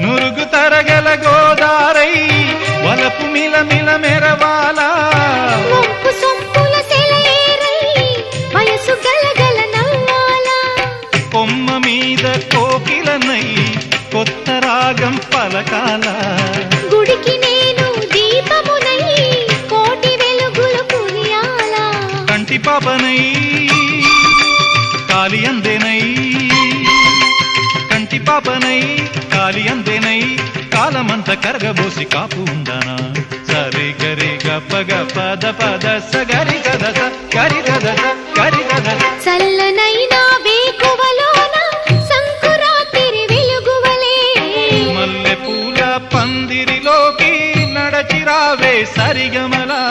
నురుగు తరగల గోదారై వలపు మిలమిల మెరవాల వంపు సొంపుల సెలయేరై వయసు గలగల నవ్వాల కొమ్మ మీద కోకిలనై కొత్త రాగం పలకాల గుడికి నేను దీపమునై కోటి వెలుగులు కురియాల కంటి పాపనై కాలి అందేనై కంటి పాపనై కాలి అందేనై కాలమంత కరగబోసి కాపు ఉందనా సరి గరి గప పద పద సగరి గద గరి గద గరి గద చల్లనైనా వేకువలోన సంకురాతిరి వెలుగువలే మల్లె పూల పందిరిలోకి నడచిరావే సరిగమలా